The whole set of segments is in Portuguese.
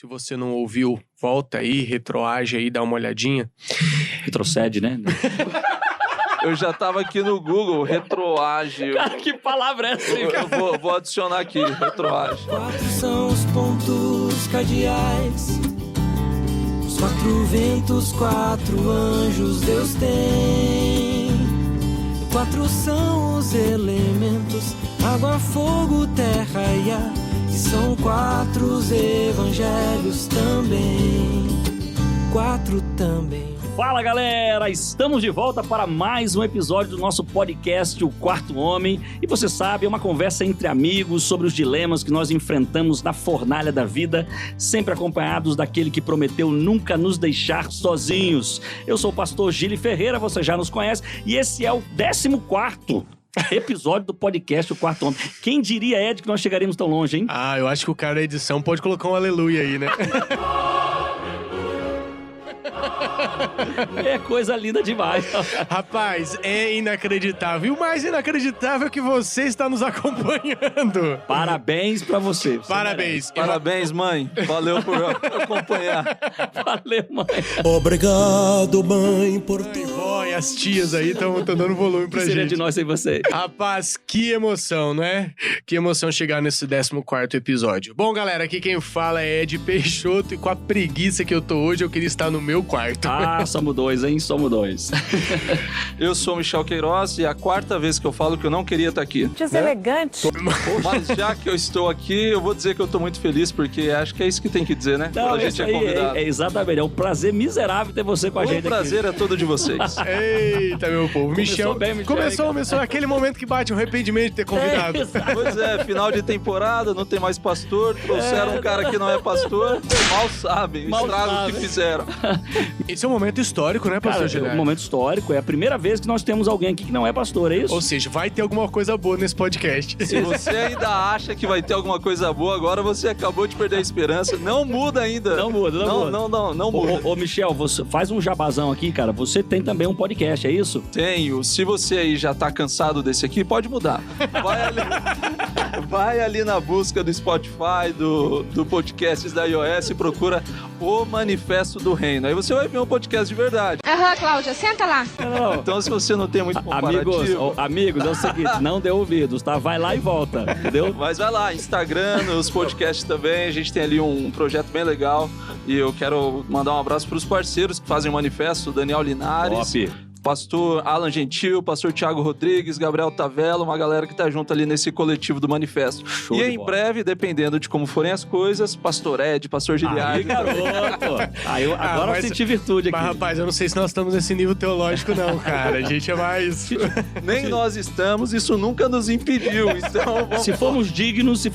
Se você não ouviu, volta aí, retroage aí, dá uma olhadinha. Retrocede, né? Eu já tava aqui no Google, retroage. Cara, que palavra é essa, hein, cara? Eu vou adicionar aqui, retroage. 4 são os pontos cardeais, os 4 ventos, 4 anjos Deus tem. 4 são os elementos, água, fogo, terra e ar. E são 4 os evangelhos também, 4 também. Fala, galera! Estamos de volta para mais um episódio do nosso podcast, O Quarto Homem. E você sabe, é uma conversa entre amigos sobre os dilemas que nós enfrentamos na fornalha da vida, sempre acompanhados daquele que prometeu nunca nos deixar sozinhos. Eu sou o pastor Gili Ferreira, você já nos conhece, e esse é o 14º episódio do podcast O Quarto Homem. Quem diria, Ed, que nós chegaríamos tão longe, hein? Ah, eu acho que o cara da edição pode colocar um aleluia aí, né? É coisa linda demais. Rapaz, é inacreditável. E o mais inacreditável é que você está nos acompanhando. Parabéns pra você. Parabéns. Parabéns, mãe. Valeu por acompanhar. Valeu, mãe. Obrigado, mãe, por Ai, vó, e as tias aí estão dando volume pra O que seria gente. de nós sem você? Rapaz, que emoção, não é? Que emoção chegar nesse 14º episódio. Bom, galera, aqui quem fala é Ed Peixoto, e com a preguiça que eu tô hoje, eu queria estar no meu quarto. Ah, somos dois, hein? Somos dois. Eu sou o Michel Queiroz e é a 4ª vez que eu falo que eu não queria estar aqui. Deselegante. Mas já que eu estou aqui, eu vou dizer que eu estou muito feliz, porque acho que é isso que tem que dizer, né? Não, Quando a gente isso é aí convidado. é exatamente. É um prazer miserável ter você com a gente O prazer aqui. é todo de vocês. Eita, meu povo. Começou bem, Michel. Começou aquele momento que bate um arrependimento de ter convidado. exato. Pois é, final de temporada, não tem mais pastor, trouxeram um cara que não é pastor, mal sabem o Mal estrago sabem. que fizeram. Esse é um momento histórico, né, pastor Cara, é Gilberto? um momento histórico. É a primeira vez que nós temos alguém aqui que não é pastor, é isso? Ou seja, vai ter alguma coisa boa nesse podcast. Se você ainda acha que vai ter alguma coisa boa, agora você acabou de perder a esperança. Não muda ainda. Não muda, não muda. Não muda. Ô, Michel, você faz um jabazão aqui, cara. Você tem também um podcast, é isso? Tenho. Se você aí já tá cansado desse aqui, pode mudar. Vai ali na busca do Spotify, do Podcasts da iOS e procura O Manifesto do Reino. Aí você vai ver um podcast de verdade. Aham, Cláudia, senta lá. Não. Então, se você não tem muito comparativo... Amigos, é o seguinte, não dê ouvidos, tá? Vai lá e volta, entendeu? Mas vai lá, Instagram, nos podcasts também, a gente tem ali um projeto bem legal e eu quero mandar um abraço para os parceiros que fazem o manifesto, Daniel Linares, Top. pastor Alan Gentil, pastor Thiago Rodrigues, Gabriel Tavella, uma galera que tá junto ali nesse coletivo do manifesto. Show E de em bola. breve, dependendo de como forem as coisas, pastor Ed, pastor Aí, Giliardi. garoto. Agora eu mas- senti virtude aqui. Mas, rapaz, eu não sei se nós estamos nesse nível teológico, não, cara. A gente é mais... Nem nós estamos, isso nunca nos impediu. Então, vamos... Se formos dignos,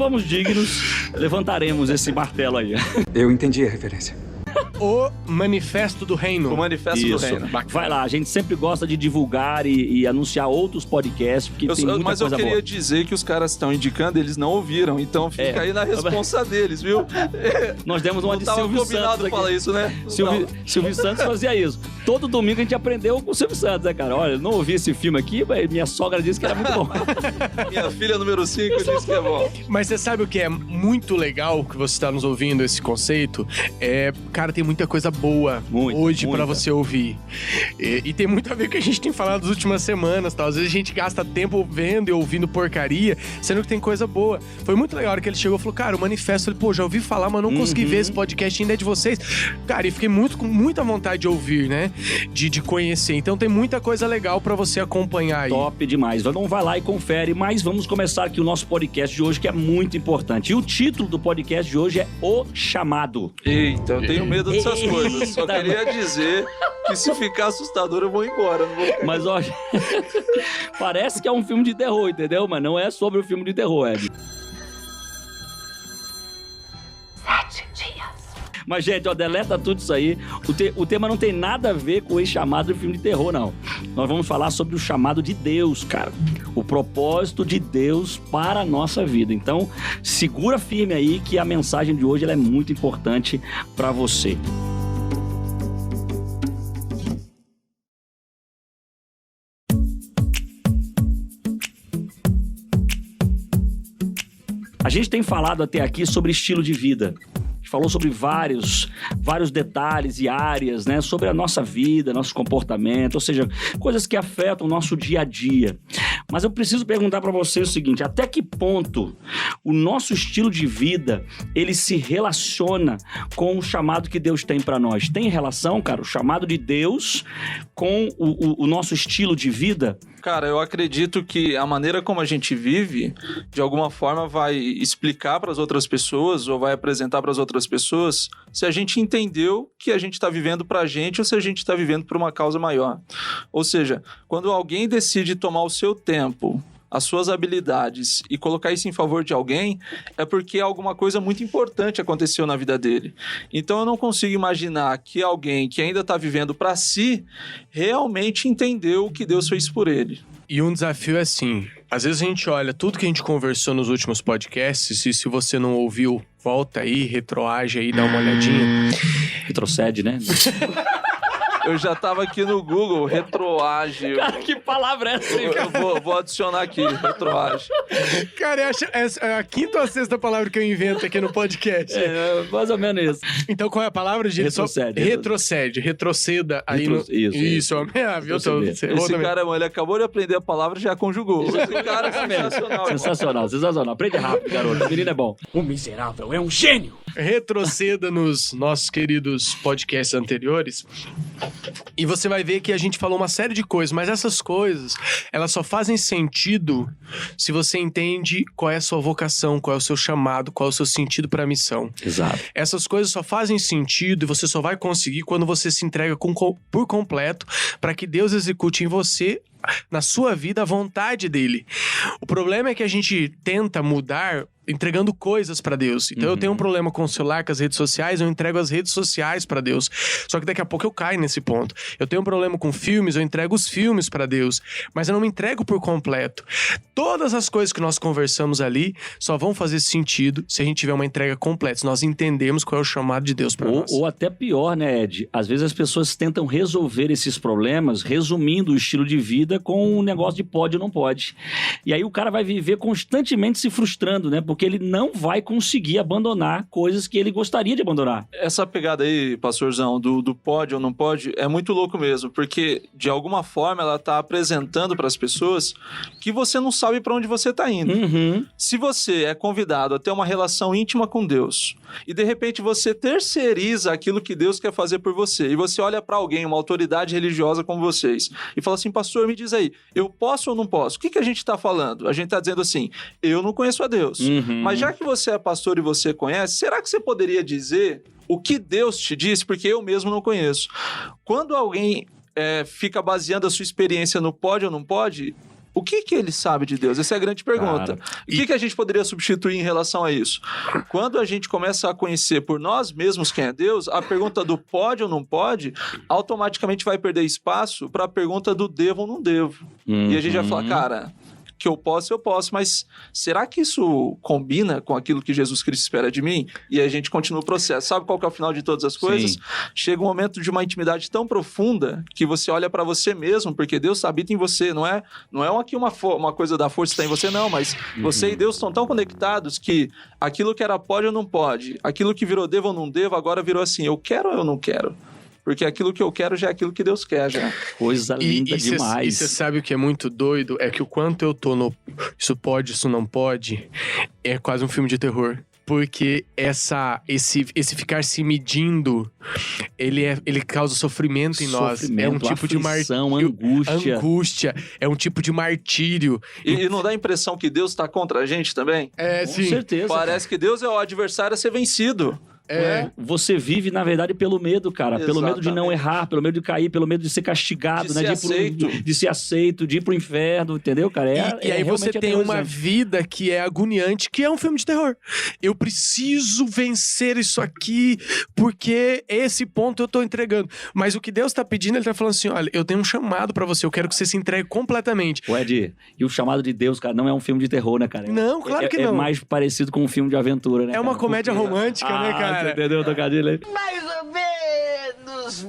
levantaremos esse martelo aí. Eu entendi a referência. O Manifesto do Reino. O Manifesto do Reino. Vai lá, a gente sempre gosta de divulgar e anunciar outros podcasts, porque tem muita Mas eu coisa queria boa. dizer que os caras estão indicando, eles não ouviram. Então fica aí na responsa deles, viu? Nós demos uma Não de tava Silvio combinado Santos aqui. falar isso, né? Silvio Santos fazia isso. Todo domingo a gente aprendeu com o Silvio Santos, né, cara? Olha, eu não ouvi esse filme aqui, mas minha sogra disse que era muito bom. Minha filha número 5 disse que é bom. Mas você sabe o que é muito legal que você está nos ouvindo, esse conceito? Cara, tem muita coisa boa hoje pra você ouvir. E tem muito a ver com o que a gente tem falado nas últimas semanas, tal. Às vezes a gente gasta tempo vendo e ouvindo porcaria, sendo que tem coisa boa. Foi muito legal a hora que ele chegou e falou, cara, o manifesto, ele, pô, já ouvi falar, mas não consegui ver esse podcast ainda é de vocês. Cara, e fiquei com muita vontade de ouvir, né? De conhecer. Então tem muita coisa legal pra você acompanhar aí. Top demais. Então vai lá e confere, mas vamos começar aqui o nosso podcast de hoje, que é muito importante. E o título do podcast de hoje é O Chamado. Eita, eu tenho medo dessas coisas. Só queria dizer que se ficar assustador eu vou embora. Não vou... Mas olha, parece que é um filme de terror, entendeu? Mas não é sobre o filme de terror, Ed. 7 dias. Mas, gente, ó, deleta tudo isso aí. O tema não tem nada a ver com esse chamado de filme de terror, não. Nós vamos falar sobre o chamado de Deus, cara. O propósito de Deus para a nossa vida. Então, segura firme aí que a mensagem de hoje ela é muito importante para você. A gente tem falado até aqui sobre estilo de vida. falou sobre vários detalhes e áreas, né? Sobre a nossa vida, nosso comportamento, ou seja, coisas que afetam o nosso dia a dia. Mas eu preciso perguntar para você o seguinte: até que ponto o nosso estilo de vida, ele se relaciona com o chamado que Deus tem para nós? Tem relação, cara, o chamado de Deus com o nosso estilo de vida? Cara, eu acredito que a maneira como a gente vive, de alguma forma, vai explicar para as outras pessoas ou vai apresentar para as outras pessoas se a gente entendeu que a gente está vivendo para a gente ou se a gente está vivendo por uma causa maior. Ou seja, quando alguém decide tomar o seu tempo, as suas habilidades e colocar isso em favor de alguém, é porque alguma coisa muito importante aconteceu na vida dele. Então eu não consigo imaginar que alguém que ainda está vivendo para si realmente entendeu o que Deus fez por ele. E um desafio é assim, às vezes a gente olha tudo que a gente conversou nos últimos podcasts, e se você não ouviu, volta aí, retroage aí, dá uma olhadinha. Retrocede, né? Eu já tava aqui no Google, retroage. Cara, que palavra é essa? Eu vou adicionar aqui, retroage. Cara, é a quinta ou a sexta palavra que eu invento aqui no podcast. É, mais ou menos isso. Então qual é a palavra? Retrocede. Retrocede, retroceda aí no... Isso. Viu? Esse cara, mano, ele acabou de aprender a palavra e já conjugou. Esse cara é sensacional. Sensacional. Aprende rápido, garoto. O menino é bom. O miserável é um gênio. Retroceda nos nossos queridos podcasts anteriores e você vai ver que a gente falou uma série de coisas, mas essas coisas, elas só fazem sentido se você entende qual é a sua vocação, qual é o seu chamado, qual é o seu sentido para a missão. Exato. Essas coisas só fazem sentido e você só vai conseguir quando você se entrega por completo para que Deus execute em você, na sua vida, a vontade dele. O problema é que a gente tenta mudar entregando coisas pra Deus. Então eu tenho um problema com o celular, com as redes sociais, eu entrego as redes sociais pra Deus. Só que daqui a pouco eu caio nesse ponto. Eu tenho um problema com filmes, eu entrego os filmes pra Deus. Mas eu não me entrego por completo. Todas as coisas que nós conversamos ali só vão fazer sentido se a gente tiver uma entrega completa, se nós entendemos qual é o chamado de Deus pra nós. Ou até pior, né, Ed? Às vezes as pessoas tentam resolver esses problemas resumindo o estilo de vida com um negócio de pode ou não pode. E aí o cara vai viver constantemente se frustrando, né? Porque ele não vai conseguir abandonar coisas que ele gostaria de abandonar. Essa pegada aí, pastorzão, do pode ou não pode, é muito louco mesmo, porque de alguma forma ela tá apresentando para as pessoas que você não sabe para onde você tá indo. Se você é convidado a ter uma relação íntima com Deus e de repente você terceiriza aquilo que Deus quer fazer por você e você olha para alguém, uma autoridade religiosa como vocês, e fala assim: pastor, me diz aí, eu posso ou não posso? O que a gente tá falando? A gente tá dizendo assim: eu não conheço a Deus. Mas já que você é pastor e você conhece, será que você poderia dizer o que Deus te disse? Porque eu mesmo não conheço. Quando alguém fica baseando a sua experiência no pode ou não pode, o que ele sabe de Deus? Essa é a grande pergunta. E o que a gente poderia substituir em relação a isso? Quando a gente começa a conhecer por nós mesmos quem é Deus, a pergunta do pode ou não pode automaticamente vai perder espaço para a pergunta do devo ou não devo. E a gente vai falar, cara, que eu posso, mas será que isso combina com aquilo que Jesus Cristo espera de mim? E a gente continua o processo. Sabe qual que é o final de todas as coisas? Sim. Chega um momento de uma intimidade tão profunda que você olha para você mesmo, porque Deus habita em você. Não é aqui uma coisa da força que está em você, não, mas você e Deus estão tão conectados que aquilo que era pode ou não pode, aquilo que virou devo ou não devo, agora virou assim, eu quero ou eu não quero? Porque aquilo que eu quero já é aquilo que Deus quer, já. Coisa linda demais. E você sabe o que é muito doido? É que o quanto eu tô no isso pode, isso não pode, é quase um filme de terror. Porque esse ficar se medindo, ele causa sofrimento em nós. É um tipo de angústia. É um tipo de martírio. E não dá a impressão que Deus tá contra a gente também? Sim. Com certeza. Parece que Deus é o adversário a ser vencido. Você vive, na verdade, pelo medo, cara. Exatamente. Pelo medo de não errar, pelo medo de cair, pelo medo de ser castigado, de ser aceito, de ir pro inferno, entendeu, cara? E aí você tem uma vida que é agoniante, que é um filme de terror. Eu preciso vencer isso aqui, porque esse ponto eu tô entregando. Mas o que Deus tá pedindo, ele tá falando assim, olha, eu tenho um chamado pra você, eu quero que você se entregue completamente. Ed, e o chamado de Deus, cara, não é um filme de terror, né, cara? Não, claro que não. É mais parecido com um filme de aventura, né? É uma comédia romântica, né, cara? Você entendeu o trocadilho aí? Mais ou menos.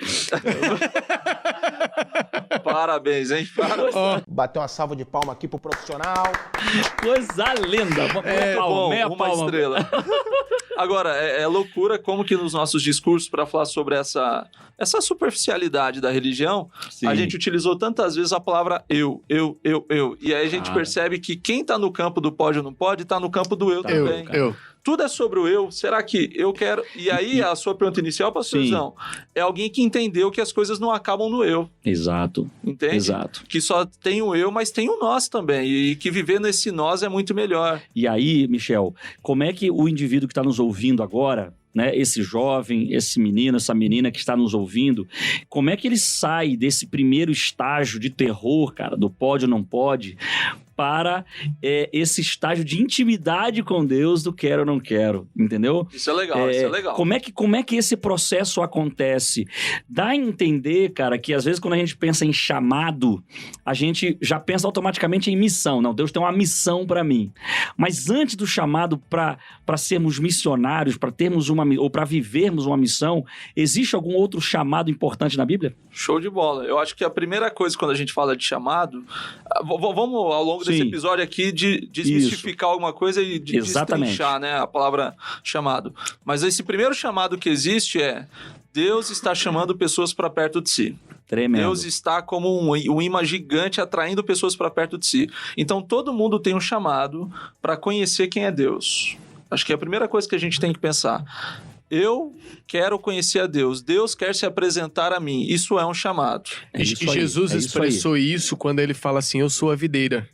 Parabéns, hein? Parabéns. Bater uma salva de palma aqui pro profissional. Coisa linda. Uma estrela. Agora, é loucura como que nos nossos discursos para falar sobre essa superficialidade da religião, sim, a gente utilizou tantas vezes a palavra eu. E aí a gente percebe que quem tá no campo do pode ou não pode, tá no campo do eu também. Tudo é sobre o eu. Será que eu quero... E aí, a sua pergunta inicial, pastorzão, é alguém que entendeu que as coisas não acabam no eu. Exato. Entende? Exato. Que só tem o eu, mas tem o nós também. E que viver nesse nós é muito melhor. E aí, Michel, como é que o indivíduo que está nos ouvindo agora, né, esse jovem, esse menino, essa menina que está nos ouvindo, como é que ele sai desse primeiro estágio de terror, cara, do pode ou não pode, para esse estágio de intimidade com Deus do quero ou não quero, entendeu? Isso é legal, isso é legal. Como é que esse processo acontece? Dá a entender, cara, que às vezes quando a gente pensa em chamado, a gente já pensa automaticamente em missão. Não, Deus tem uma missão para mim. Mas antes do chamado para sermos missionários, para termos ou para vivermos uma missão, existe algum outro chamado importante na Bíblia? Show de bola. Eu acho que a primeira coisa quando a gente fala de chamado, vamos ao longo desse episódio aqui de desmistificar alguma coisa e de destrinchar, né, a palavra chamado. Mas esse primeiro chamado que existe é Deus está chamando pessoas para perto de si. Tremendo. Deus está como um imã gigante atraindo pessoas para perto de si. Então todo mundo tem um chamado para conhecer quem é Deus. Acho que é a primeira coisa que a gente tem que pensar. Eu quero conhecer a Deus. Deus quer se apresentar a mim. Isso é um chamado. E Jesus expressou isso quando ele fala assim, eu sou a videira.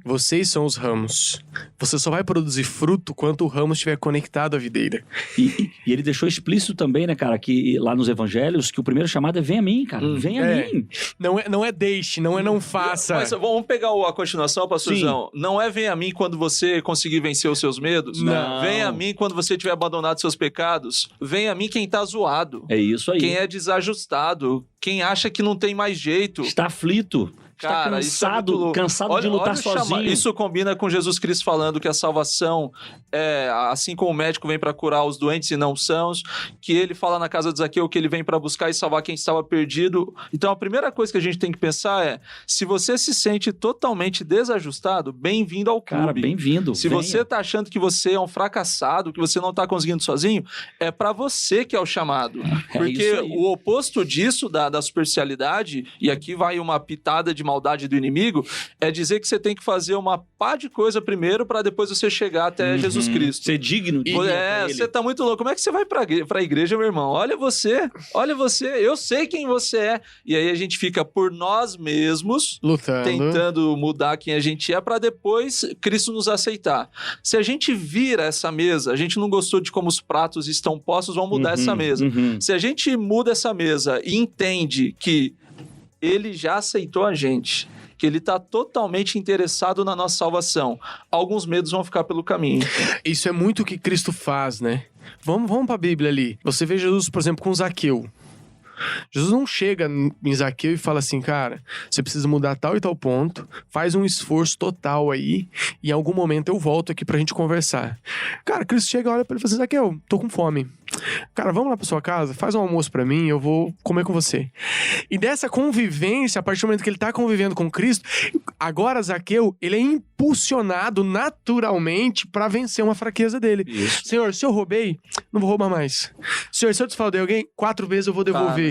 Vocês são os ramos. Você só vai produzir fruto quando o ramo estiver conectado à videira. E ele deixou explícito também, né, cara, que lá nos evangelhos, que o primeiro chamado é vem a mim, cara. Vem a mim. Não é deixe, não é não faça. Mas vamos pegar a continuação, pastorzão. Não é vem a mim quando você conseguir vencer os seus medos. Não. Vem a mim quando você tiver abandonado seus pecados. Vem a mim quem tá zoado. É isso aí. Quem é desajustado. Quem acha que não tem mais jeito. Está aflito. Cara, cansado de lutar sozinho. Isso combina com Jesus Cristo falando que a salvação é assim como o médico vem para curar os doentes e não sãos, que ele fala na casa de Zaqueu que ele vem para buscar e salvar quem estava perdido. Então a primeira coisa que a gente tem que pensar é, se você se sente totalmente desajustado, bem-vindo ao clube. Cara, bem-vindo. Se você tá achando que você é um fracassado, que você não tá conseguindo sozinho, é para você que é o chamado. Porque o oposto disso, da superficialidade, e aqui vai uma pitada de maldade do inimigo, é dizer que você tem que fazer uma pá de coisa primeiro para depois você chegar até Jesus Cristo. Ser digno de você tá muito louco. Como é que você vai pra igreja, meu irmão? Olha você, eu sei quem você é. E aí a gente fica por nós mesmos, lutando, tentando mudar quem a gente é para depois Cristo nos aceitar. Se a gente vira essa mesa, a gente não gostou de como os pratos estão postos, vamos mudar essa mesa. Se a gente muda essa mesa e entende que ele já aceitou a gente, que ele está totalmente interessado na nossa salvação, alguns medos vão ficar pelo caminho. Isso é muito o que Cristo faz, né? Vamos para a Bíblia ali. Você vê Jesus, por exemplo, com Zaqueu. Jesus não chega em Zaqueu e fala assim, cara, você precisa mudar tal e tal ponto, faz um esforço total aí, e em algum momento eu volto aqui pra gente conversar. Cara, Cristo chega, olha pra ele e fala assim, Zaqueu, tô com fome. Cara, vamos lá pra sua casa, faz um almoço pra mim, eu vou comer com você. E dessa convivência, a partir do momento que ele tá convivendo com Cristo, agora Zaqueu, ele é impulsionado naturalmente pra vencer uma fraqueza dele. Isso. Senhor, se eu roubei, não vou roubar mais. Senhor, se eu desfaldei alguém, 4 vezes eu vou devolver.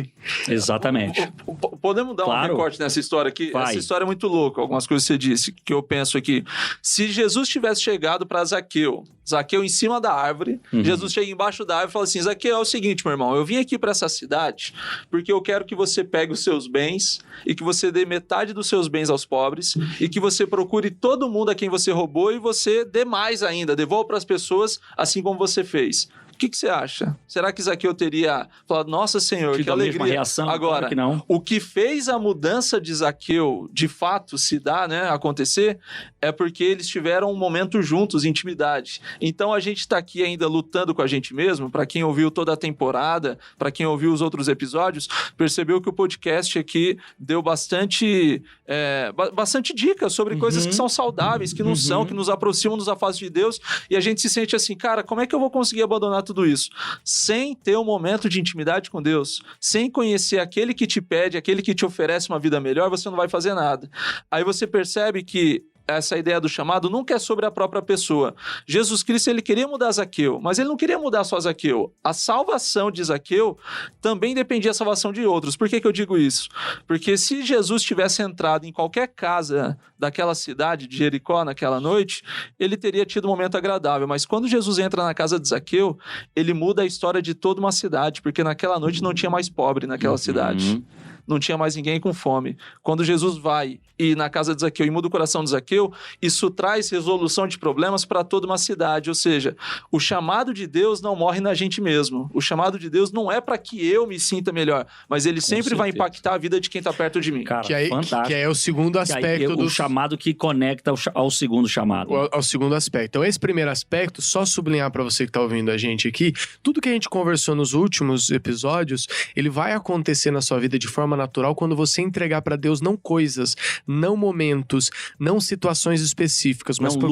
Exatamente. Podemos dar um recorte nessa história aqui? Vai. Essa história é muito louca, algumas coisas que você disse, que eu penso aqui. Se Jesus tivesse chegado para Zaqueu em cima da árvore, Jesus chega embaixo da árvore e fala assim, Zaqueu, é o seguinte, meu irmão, eu vim aqui para essa cidade porque eu quero que você pegue os seus bens e que você dê metade dos seus bens aos pobres e que você procure todo mundo a quem você roubou e você dê mais ainda, devolva para as pessoas assim como você fez. O que você acha? Será que Zaqueu teria falado, nossa Senhor, que alegria? Reação, agora, claro que não. O que fez a mudança de Zaqueu de fato se dar, né, acontecer, é porque eles tiveram um momento juntos, intimidade. Então a gente está aqui ainda lutando com a gente mesmo. Para quem ouviu toda a temporada, para quem ouviu os outros episódios, percebeu que o podcast aqui deu bastante dicas sobre coisas que são saudáveis, que não são, que nos aproximam, nos afastam de Deus, e a gente se sente assim, cara, como é que eu vou conseguir abandonar tudo isso? Sem ter um momento de intimidade com Deus, sem conhecer aquele que te pede, aquele que te oferece uma vida melhor, você não vai fazer nada. Aí você percebe que essa ideia do chamado nunca é sobre a própria pessoa. Jesus Cristo, ele queria mudar Zaqueu, mas ele não queria mudar só Zaqueu. A salvação de Zaqueu também dependia da salvação de outros. Por que eu digo isso? Porque se Jesus tivesse entrado em qualquer casa daquela cidade de Jericó naquela noite, ele teria tido um momento agradável. Mas quando Jesus entra na casa de Zaqueu, ele muda a história de toda uma cidade, porque naquela noite não tinha mais pobre naquela cidade. Não tinha mais ninguém com fome. Quando Jesus vai e na casa de Zaqueu e muda o coração de Zaqueu, isso traz resolução de problemas para toda uma cidade. Ou seja, o chamado de Deus não morre na gente mesmo. O chamado de Deus não é para que eu me sinta melhor, mas ele sempre vai impactar a vida de quem está perto de mim. Cara, fantástico. Que é o segundo aspecto o chamado que conecta ao segundo chamado. Ao segundo aspecto. Então, esse primeiro aspecto, só sublinhar para você que está ouvindo a gente aqui, tudo que a gente conversou nos últimos episódios, ele vai acontecer na sua vida de forma natural quando você entregar para Deus não coisas, não momentos, não situações específicas, mas não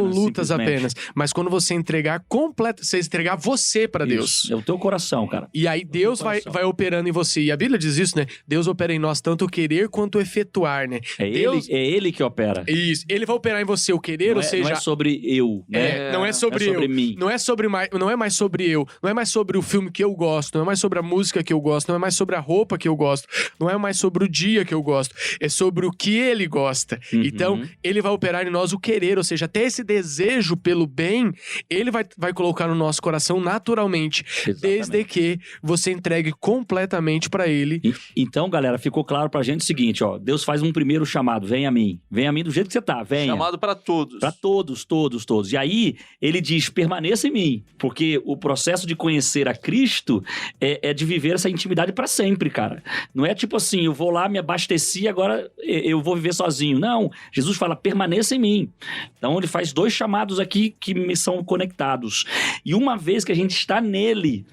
lutas apenas, mas quando você entregar você entregar você para Deus. É o teu coração, cara. E aí Deus vai operando em você. E a Bíblia diz isso, né? Deus opera em nós tanto o querer quanto o efetuar, né? É ele que opera. Isso. Ele vai operar em você o querer, ou seja... Não é sobre eu, né? Não é sobre eu. Mim. Não é mais sobre eu. Não é mais sobre o filme que eu gosto. Não é mais sobre a música que eu gosto. Não é mais sobre a roupa que eu gosto. Não é mais sobre o dia que eu gosto. É sobre o que ele gosta. Então, ele vai operar em nós o querer. Ou seja, até esse desejo pelo bem, ele vai colocar no nosso coração naturalmente. Exatamente. Desde que você entregue completamente pra ele. Então, galera, ficou claro pra gente o seguinte, ó. Deus faz um primeiro chamado. Vem a mim. Vem a mim do jeito que você tá. Venha. Chamado pra todos. Pra todos. E aí, ele diz, permaneça em mim. Porque o processo de conhecer a Cristo é de viver essa intimidade pra sempre, cara. Não é tipo assim, eu vou lá, me abasteci, agora eu vou viver sozinho. Não, Jesus fala, permaneça em mim. Então ele faz 2 chamados aqui que me são conectados. E uma vez que a gente está nele,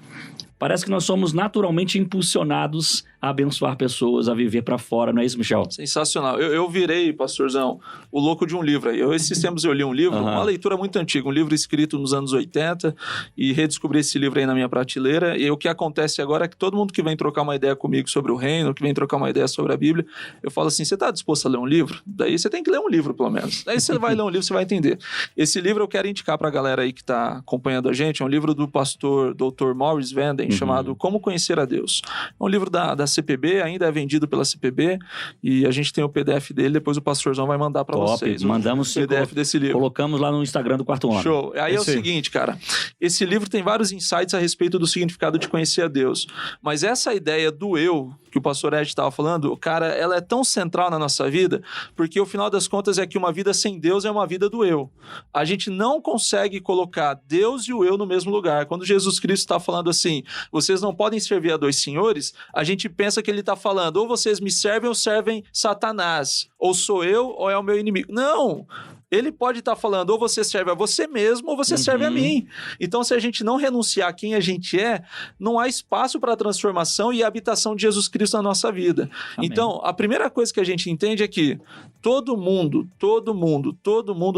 parece que nós somos naturalmente impulsionados a abençoar pessoas, a viver pra fora, não é isso, Michel? Sensacional. Eu virei, pastorzão, o louco de um livro aí. Esses tempos eu li um livro, uma leitura muito antiga, um livro escrito nos anos 80, e redescobri esse livro aí na minha prateleira, e o que acontece agora é que todo mundo que vem trocar uma ideia comigo sobre o reino, que vem trocar uma ideia sobre a Bíblia, eu falo assim, você tá disposto a ler um livro? Daí você tem que ler um livro, pelo menos. Daí você vai ler um livro, você vai entender. Esse livro eu quero indicar pra galera aí que tá acompanhando a gente, é um livro do pastor Dr. Maurice Vanden, chamado Como Conhecer a Deus. É um livro da CPB, ainda é vendido pela CPB, e a gente tem o PDF dele, depois o pastorzão vai mandar pra vocês. Mandamos o PDF desse livro. Colocamos lá no Instagram do Quarto Homem. Show. Aí é o seguinte, cara, esse livro tem vários insights a respeito do significado de conhecer a Deus, mas essa ideia do eu, que o pastor Ed estava falando, cara, ela é tão central na nossa vida, porque o final das contas é que uma vida sem Deus é uma vida do eu. A gente não consegue colocar Deus e o eu no mesmo lugar. Quando Jesus Cristo está falando assim, vocês não podem servir a 2 senhores, a gente pensa que ele está falando, ou vocês me servem ou servem Satanás, ou sou eu ou é o meu inimigo. Não! Ele pode estar falando, ou você serve a você mesmo, ou você serve a mim. Então, se a gente não renunciar a quem a gente é, não há espaço para a transformação e a habitação de Jesus Cristo na nossa vida. Amém. Então, a primeira coisa que a gente entende é que todo mundo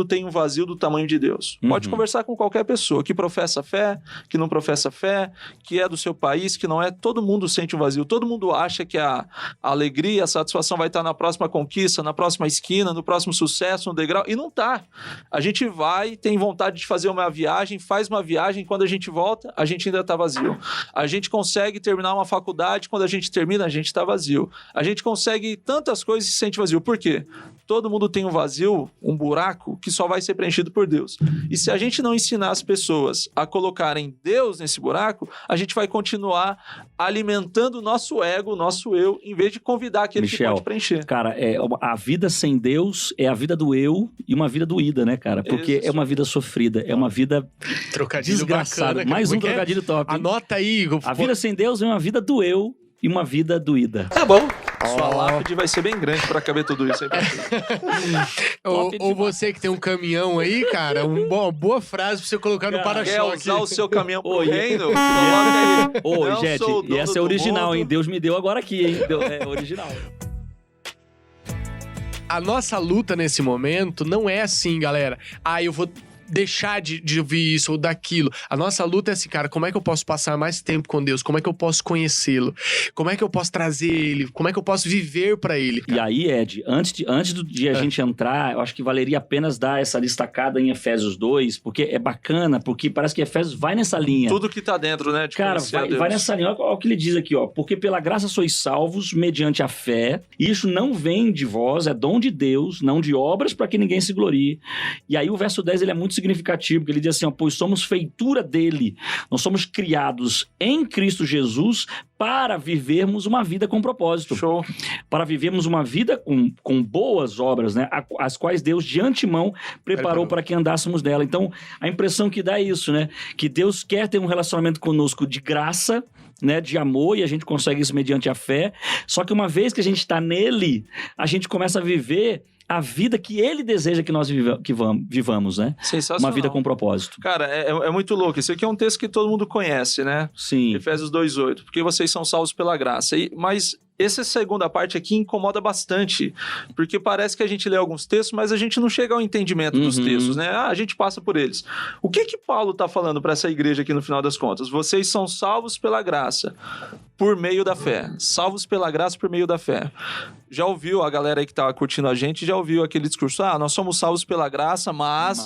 tem um vazio do tamanho de Deus. Pode conversar com qualquer pessoa que professa fé, que não professa fé, que é do seu país, que não é. Todo mundo sente um vazio. Todo mundo acha que a alegria, a satisfação vai estar na próxima conquista, na próxima esquina, no próximo sucesso, no degrau. E não tá. A gente vai, tem vontade de fazer uma viagem, faz uma viagem, quando a gente volta, a gente ainda tá vazio. A gente consegue terminar uma faculdade, quando a gente termina, a gente tá vazio. A gente consegue tantas coisas e se sente vazio. Por quê? Todo mundo tem um vazio, um buraco, que só vai ser preenchido por Deus. E se a gente não ensinar as pessoas a colocarem Deus nesse buraco, a gente vai continuar alimentando o nosso ego, o nosso eu, em vez de convidar aquele que pode preencher. Cara, a vida sem Deus é a vida do eu e uma vida doída, né, cara? Porque é uma vida sofrida, é uma vida desgraçada. Bacana, mais um trocadilho top. Anota aí. A vida sem Deus é uma vida do eu e uma vida doída. Tá bom. Sua lápide vai ser bem grande pra caber tudo isso aí. Ou você que tem um caminhão aí, cara, uma boa frase pra você colocar no para-choque. Quer usar o seu caminhão pro reino? Ô, gente, e essa é original, hein? Deus me deu agora aqui, hein? É original. A nossa luta nesse momento não é assim, galera. Eu vou deixar de ouvir isso ou daquilo. A nossa luta é assim, cara, como é que eu posso passar mais tempo com Deus? Como é que eu posso conhecê-lo? Como é que eu posso trazer ele? Como é que eu posso viver pra ele? Cara? E aí, Ed, antes de a gente entrar, eu acho que valeria apenas dar essa destacada em Efésios 2, porque é bacana, porque parece que Efésios vai nessa linha. Tudo que tá dentro, né? De cara, vai nessa linha. Olha o que ele diz aqui, ó. Porque pela graça sois salvos mediante a fé. Isso não vem de vós, é dom de Deus, não de obras para que ninguém se glorie. E aí o verso 10 ele é muito significativo, porque ele diz assim, ó, pois somos feitura dele. Nós somos criados em Cristo Jesus para vivermos uma vida com propósito. Show. Para vivermos uma vida com boas obras, né? As quais Deus de antemão preparou para que andássemos nela. Então, a impressão que dá é isso, né? Que Deus quer ter um relacionamento conosco de graça, né, de amor, e a gente consegue isso mediante a fé. Só que uma vez que a gente está nele, a gente começa a viver a vida que ele deseja que nós vivamos, né? Sensacional. Uma vida com propósito. Cara, é muito louco. Esse aqui é um texto que todo mundo conhece, né? Sim. Efésios 2:8. Porque vocês são salvos pela graça. Mas essa segunda parte aqui incomoda bastante, porque parece que a gente lê alguns textos, mas a gente não chega ao entendimento dos textos, né? A gente passa por eles. O que Paulo está falando para essa igreja aqui no final das contas? Vocês são salvos pela graça, por meio da fé. Salvos pela graça por meio da fé. Já ouviu, a galera aí que tá curtindo a gente, já ouviu aquele discurso, nós somos salvos pela graça, mas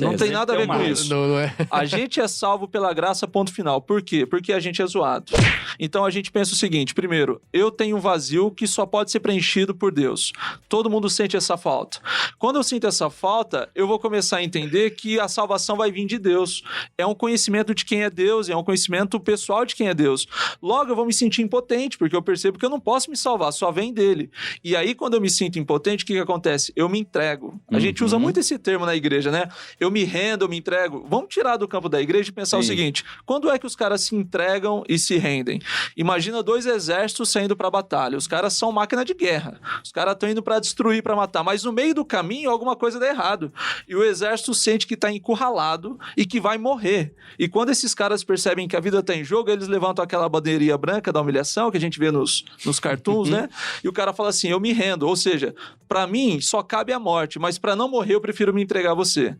não tem nada a ver com isso. Não é. A gente é salvo pela graça, ponto final. Por quê? Porque a gente é zoado. Então a gente pensa o seguinte, primeiro, eu tenho um vazio que só pode ser preenchido por Deus. Todo mundo sente essa falta. Quando eu sinto essa falta, eu vou começar a entender que a salvação vai vir de Deus. É um conhecimento de quem é Deus, é um conhecimento pessoal de quem é Deus. Logo, eu vou me sentir impotente, porque eu percebo que eu não posso me salvar, só vem dele. E aí, quando eu me sinto impotente, o que acontece? Eu me entrego. A gente usa muito esse termo na igreja, né? Eu me rendo, eu me entrego. Vamos tirar do campo da igreja e pensar o seguinte, quando é que os caras se entregam e se rendem? Imagina 2 exércitos saindo para batalha. Os caras são máquina de guerra. Os caras estão indo para destruir, para matar. Mas no meio do caminho, alguma coisa dá errado. E o exército sente que está encurralado e que vai morrer. E quando esses caras percebem que a vida está em jogo, eles levantam aquela bandeirinha branca da humilhação que a gente vê nos cartoons, né? E o cara fala assim, eu me rendo. Ou seja, para mim só cabe a morte, mas para não morrer eu prefiro me entregar a você.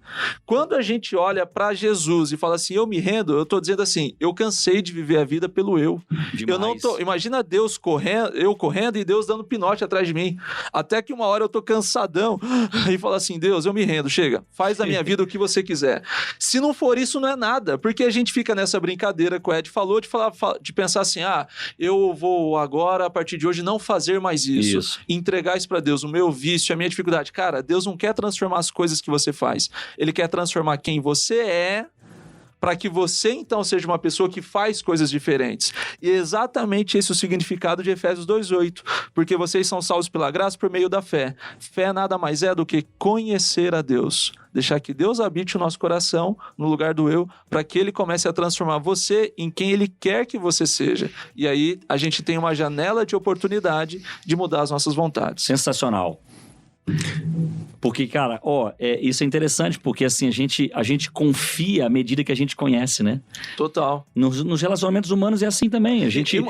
Quando a gente olha para Jesus e fala assim, eu me rendo, eu tô dizendo assim, eu cansei de viver a vida pelo eu. Demais. Eu não tô... Imagina Deus correndo e Deus dando pinote atrás de mim. Até que uma hora eu tô cansadão e falo assim, Deus, eu me rendo, chega, faz da minha vida o que você quiser. Se não for isso, não é nada, porque a gente fica nessa brincadeira que o Ed falou, de pensar assim, eu vou agora, a partir de hoje, não fazer mais isso. Entregar isso pra Deus, o meu vício, a minha dificuldade. Cara, Deus não quer transformar as coisas que você faz. Ele quer transformar quem você é, para que você, então, seja uma pessoa que faz coisas diferentes. E é exatamente esse o significado de Efésios 2:8. Porque vocês são salvos pela graça por meio da fé. Fé nada mais é do que conhecer a Deus. Deixar que Deus habite o nosso coração, no lugar do eu, para que Ele comece a transformar você em quem Ele quer que você seja. E aí, a gente tem uma janela de oportunidade de mudar as nossas vontades. Sensacional. Porque, cara, isso é interessante, porque assim, a gente confia à medida que a gente conhece, né? Total. Nos relacionamentos humanos é assim também. A gente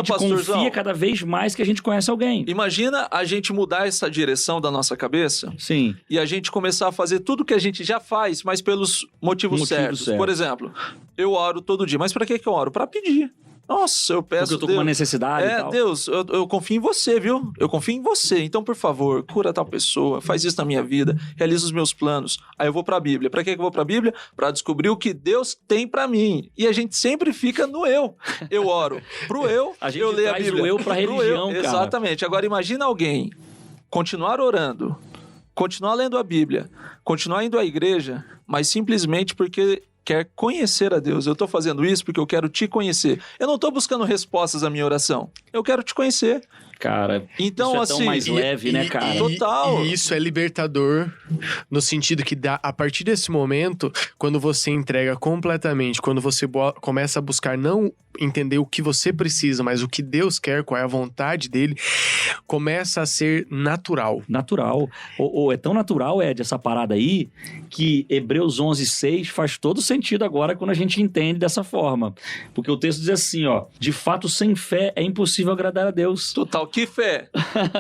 pastorzão, confia cada vez mais que a gente conhece alguém. Imagina a gente mudar essa direção da nossa cabeça. Sim. E a gente começar a fazer tudo que a gente já faz, mas pelos motivos certos. Por exemplo, eu oro todo dia. Mas para que eu oro? Para pedir. Nossa, eu peço, porque eu tô com uma necessidade e tal. Deus, eu confio em você, viu? Eu confio em você. Então, por favor, cura tal pessoa, faz isso na minha vida, realiza os meus planos. Aí eu vou pra Bíblia. Pra que eu vou pra Bíblia? Pra descobrir o que Deus tem pra mim. E a gente sempre fica no eu. Eu oro pro eu, a gente eu leio a traz Bíblia. O eu pra religião, cara. Exatamente. Agora, imagina alguém continuar orando, continuar lendo a Bíblia, continuar indo à igreja, mas simplesmente porque quer conhecer a Deus. Eu estou fazendo isso porque eu quero te conhecer. Eu não estou buscando respostas à minha oração. Eu quero te conhecer. Cara, então, isso é tão mais leve, né, cara? Total. E isso é libertador no sentido que a partir desse momento, quando você entrega completamente, quando você começa a buscar não entender o que você precisa, mas o que Deus quer, qual é a vontade dele, começa a ser natural. Natural. É tão natural, Ed, essa parada aí, que Hebreus 11:6 faz todo sentido agora quando a gente entende dessa forma. Porque o texto diz assim, de fato, sem fé é impossível agradar a Deus. Total. Que fé?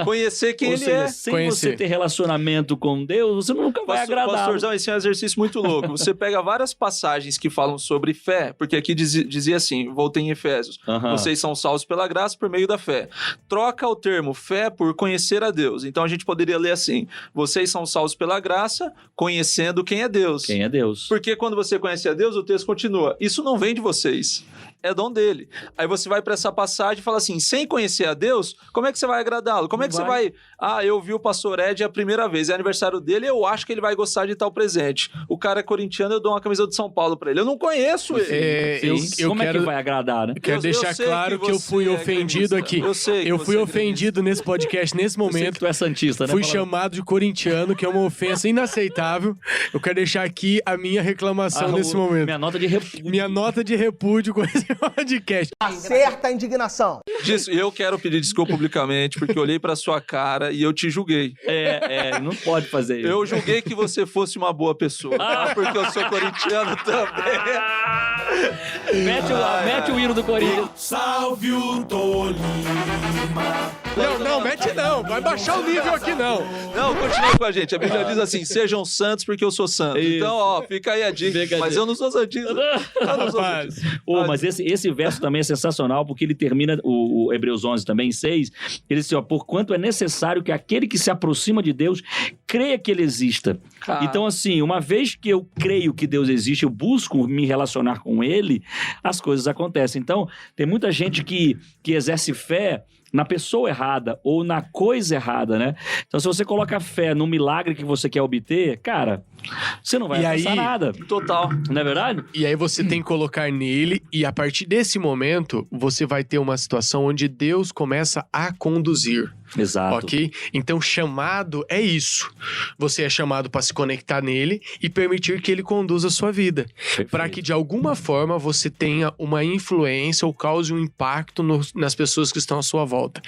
Conhecer quem Ou ele seja, é. sem você ter relacionamento com Deus, você nunca vai agradar. Pastorzão, esse é um exercício muito louco. Você pega várias passagens que falam sobre fé, porque aqui dizia assim, voltei em Efésios, vocês são salvos pela graça por meio da fé. Troca o termo fé por conhecer a Deus. Então a gente poderia ler assim, vocês são salvos pela graça, conhecendo quem é Deus. Quem é Deus. Porque quando você conhece a Deus, o texto continua, isso não vem de vocês. É dom dele. Aí você vai para essa passagem e fala assim, sem conhecer a Deus, como é que você vai agradá-lo? Como é que você vai... Ah, eu vi o pastor Ed a primeira vez, é aniversário dele, eu acho que ele vai gostar de tal presente. O cara é corintiano, eu dou uma camisa do São Paulo para ele. Eu não conheço ele. Como é que vai agradar, né? Quero deixar claro que eu fui ofendido aqui. Eu fui ofendido nesse podcast, nesse momento. Tu é santista, né? Fui chamado de corintiano, que é uma ofensa inaceitável. Eu quero deixar aqui a minha reclamação nesse momento. Minha nota de repúdio. Minha nota de repúdio com esse podcast. Acerta a indignação. Disso, eu quero pedir desculpa publicamente, porque eu olhei pra sua cara e eu te julguei. Não pode fazer isso. Eu julguei que você fosse uma boa pessoa, porque eu sou corintiano também. Mete o hino do Corinthians. Salve o Tolima. Não, mete não. Vai baixar o nível aqui, não. Não, continua com a gente. A Bíblia diz assim, sejam santos porque eu sou santo. Isso. Então, ó, fica aí a dica. Mas eu não sou santista. Eu não sou santista. Mas esse verso também é sensacional, porque ele termina, o Hebreus 11 também, 6, ele diz assim, ó, porquanto é necessário que aquele que se aproxima de Deus creia que ele exista. Então, assim, uma vez que eu creio que Deus existe, eu busco me relacionar com ele, as coisas acontecem. Então, tem muita gente que exerce fé na pessoa errada ou na coisa errada, né? Então, se você coloca fé no milagre que você quer obter, cara, você não vai alcançar nada. Total. Não é verdade? E aí você tem que colocar nele, e a partir desse momento, você vai ter uma situação onde Deus começa a conduzir. Exato. Ok? Então, chamado é isso. Você é chamado para se conectar nele e permitir que ele conduza a sua vida. Para que, de alguma forma, você tenha uma influência ou cause um impacto nas pessoas que estão à sua volta.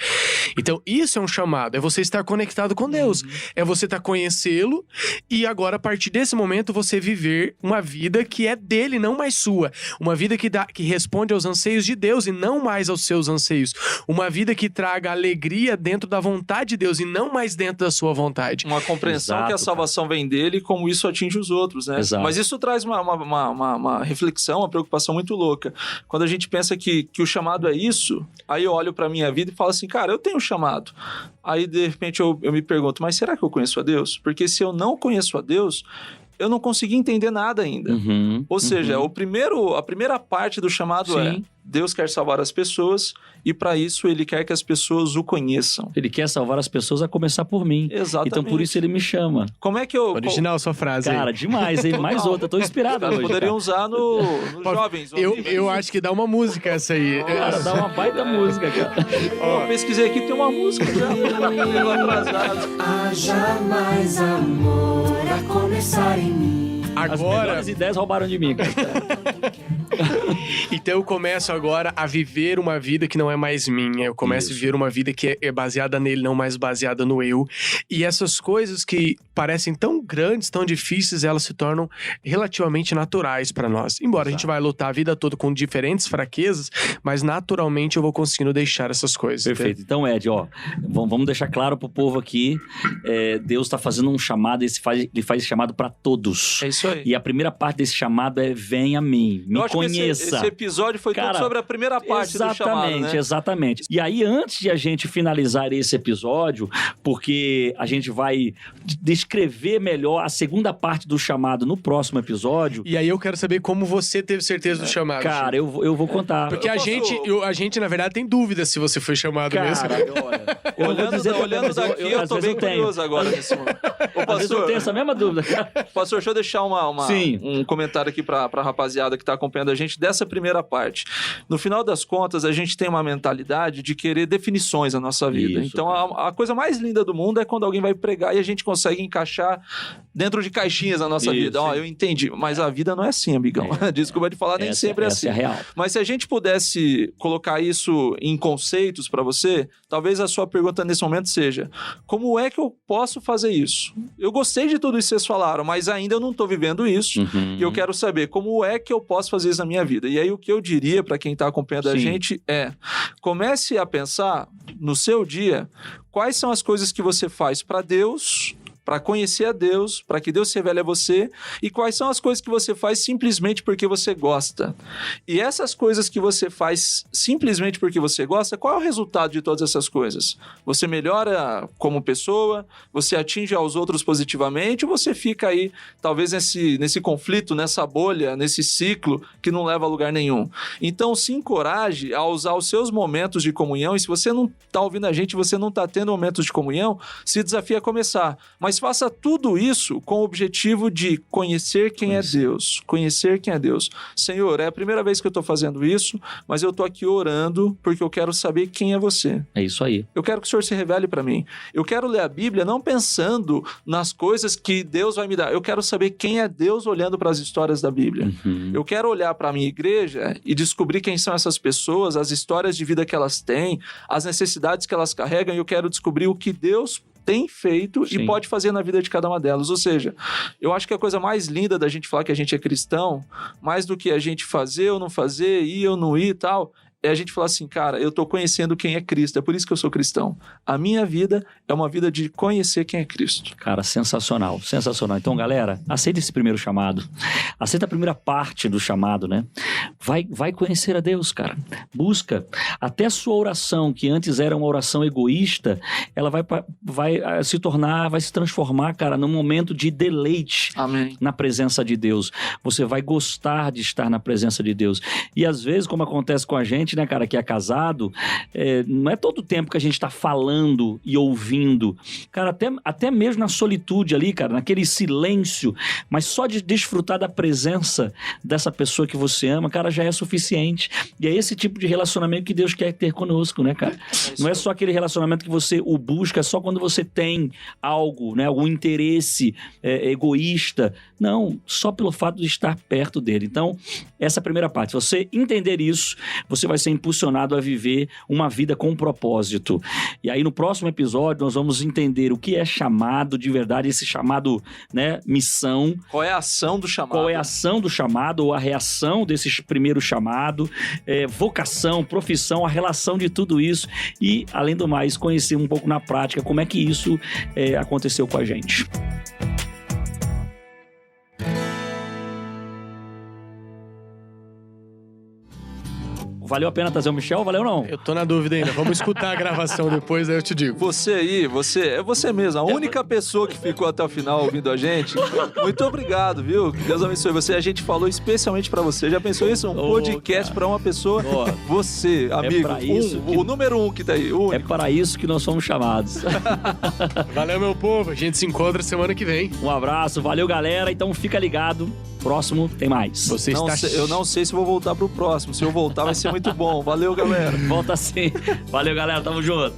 Então, isso é um chamado. É você estar conectado com Deus. É você conhecê-lo e agora, a partir desse momento, você viver uma vida que é dele, não mais sua. Uma vida que responde aos anseios de Deus e não mais aos seus anseios. Uma vida que traga alegria dentro da vontade de Deus e não mais dentro da sua vontade. Uma compreensão que a salvação vem dele e como isso atinge os outros, né? Exato. Mas isso traz uma reflexão, uma preocupação muito louca. Quando a gente pensa que o chamado é isso, aí eu olho pra minha vida e falo assim, cara, eu tenho um chamado. Aí, de repente, eu me pergunto, mas será que eu conheço a Deus? Porque se eu não conheço a Deus, eu não consegui entender nada ainda. Ou seja, a primeira parte do chamado é Deus quer salvar as pessoas e para isso ele quer que as pessoas o conheçam. Ele quer salvar as pessoas a começar por mim. Exatamente. Então por isso ele me chama. Como é que eu... Original sua frase. Cara, demais, hein? Mais outra. Tô inspirado hoje. Poderiam usar no Jovens. Eu acho que dá uma música essa aí. Cara, dá uma baita música, cara. Eu pesquisei aqui, tem uma música já. Pelo atrasado. Haja mais amor a começar em mim. As melhores ideias roubaram de mim, cara. Então eu começo agora a viver uma vida que não é mais minha. Eu começo a viver uma vida que é baseada nele, não mais baseada no eu. E essas coisas que parecem tão grandes, tão difíceis, elas se tornam relativamente naturais para nós. Embora a gente vai lutar a vida toda com diferentes fraquezas, mas naturalmente eu vou conseguindo deixar essas coisas. Perfeito. Então, Ed, ó, vamos deixar claro pro povo aqui, Deus tá fazendo um chamado, ele faz esse chamado para todos. É isso aí. E a primeira parte desse chamado é venha a mim, me conheça. Esse episódio foi todo sobre a primeira parte do chamado, Exatamente, exatamente. E aí, antes de a gente finalizar esse episódio, porque a gente vai descrever melhor a segunda parte do chamado no próximo episódio. E aí eu quero saber como você teve certeza do chamado. Cara, eu vou contar. Porque a gente, na verdade, tem dúvida se você foi chamado mesmo. Olhando daqui, eu tô bem curioso agora nesse momento. Às vezes eu tenho essa mesma dúvida. Pastor, deixa eu deixar um comentário aqui pra rapaziada que tá acompanhando a gente dessa primeira parte. No final das contas, a gente tem uma mentalidade de querer definições na nossa vida. Isso, então, a coisa mais linda do mundo é quando alguém vai pregar e a gente consegue encaixar dentro de caixinhas na nossa vida. Ó, eu entendi, mas a vida não é assim, amigão. Desculpa de falar, nem sempre é assim. É real. Mas se a gente pudesse colocar isso em conceitos para você, talvez a sua pergunta nesse momento seja: como é que eu posso fazer isso? Eu gostei de tudo isso que vocês falaram, mas ainda eu não estou vivendo isso. E eu quero saber como é que eu posso fazer isso na minha vida. E aí o que eu diria para quem está acompanhando a gente é: comece a pensar no seu dia quais são as coisas que você faz para Deus, para conhecer a Deus, para que Deus se revele a você, e quais são as coisas que você faz simplesmente porque você gosta. E essas coisas que você faz simplesmente porque você gosta, qual é o resultado de todas essas coisas? Você melhora como pessoa? Você atinge aos outros positivamente? Ou você fica aí, talvez nesse conflito, nessa bolha, nesse ciclo que não leva a lugar nenhum? Então, se encoraje a usar os seus momentos de comunhão, e se você não está ouvindo a gente, você não está tendo momentos de comunhão, se desafia a começar. Mas faça tudo isso com o objetivo de conhecer quem é Deus. Conhecer quem é Deus. Senhor, é a primeira vez que eu estou fazendo isso, mas eu estou aqui orando porque eu quero saber quem é você. É isso aí. Eu quero que o Senhor se revele para mim. Eu quero ler a Bíblia não pensando nas coisas que Deus vai me dar. Eu quero saber quem é Deus olhando para as histórias da Bíblia. Eu quero olhar para a minha igreja e descobrir quem são essas pessoas, as histórias de vida que elas têm, as necessidades que elas carregam, e eu quero descobrir o que Deus tem feito e pode fazer na vida de cada uma delas. Ou seja, eu acho que a coisa mais linda da gente falar que a gente é cristão, mais do que a gente fazer ou não fazer, ir ou não ir e tal, é a gente falar assim: cara, eu tô conhecendo quem é Cristo, é por isso que eu sou cristão. A minha vida é uma vida de conhecer quem é Cristo. Cara, sensacional, sensacional. Então, galera, aceita esse primeiro chamado. Aceita a primeira parte do chamado, né? Vai conhecer a Deus, cara. Busca. Até a sua oração, que antes era uma oração egoísta, ela vai se transformar, cara, num momento de deleite. Amém. Na presença de Deus. Você vai gostar de estar na presença de Deus. E às vezes, como acontece com a gente, né, cara, que é casado, não é todo o tempo que a gente tá falando e ouvindo. Cara, até mesmo na solitude ali, cara, naquele silêncio, mas só de desfrutar da presença dessa pessoa que você ama, cara, já é suficiente. E é esse tipo de relacionamento que Deus quer ter conosco, né, cara? Não é só aquele relacionamento que você o busca só quando você tem algo, né, algum interesse egoísta. Não, só pelo fato de estar perto dele. Então, essa é a primeira parte. Se você entender isso, você vai ser impulsionado a viver uma vida com propósito. E aí, no próximo episódio, nós vamos entender o que é chamado de verdade, esse chamado, né, missão. Qual é a ação do chamado? Qual é a ação do chamado ou a reação desse primeiro chamado, vocação, profissão, a relação de tudo isso e, além do mais, conhecer um pouco na prática como é que isso aconteceu com a gente. Valeu a pena trazer o Michel? Valeu ou não? Eu tô na dúvida ainda. Vamos escutar a gravação depois, aí eu te digo. Você aí, é você mesmo, a única pessoa que ficou até o final ouvindo a gente. Muito obrigado, viu? Que Deus abençoe você. A gente falou especialmente pra você. Já pensou isso? Um podcast pra uma pessoa? Você, amigo. O número 1 que tá aí. É para isso que nós somos chamados. Valeu, meu povo. A gente se encontra semana que vem. Um abraço. Valeu, galera. Então fica ligado. Próximo tem mais. Eu não sei se vou voltar pro próximo. Se eu voltar, vai ser muito bom. Valeu, galera. Volta sim. Valeu, galera. Tamo junto.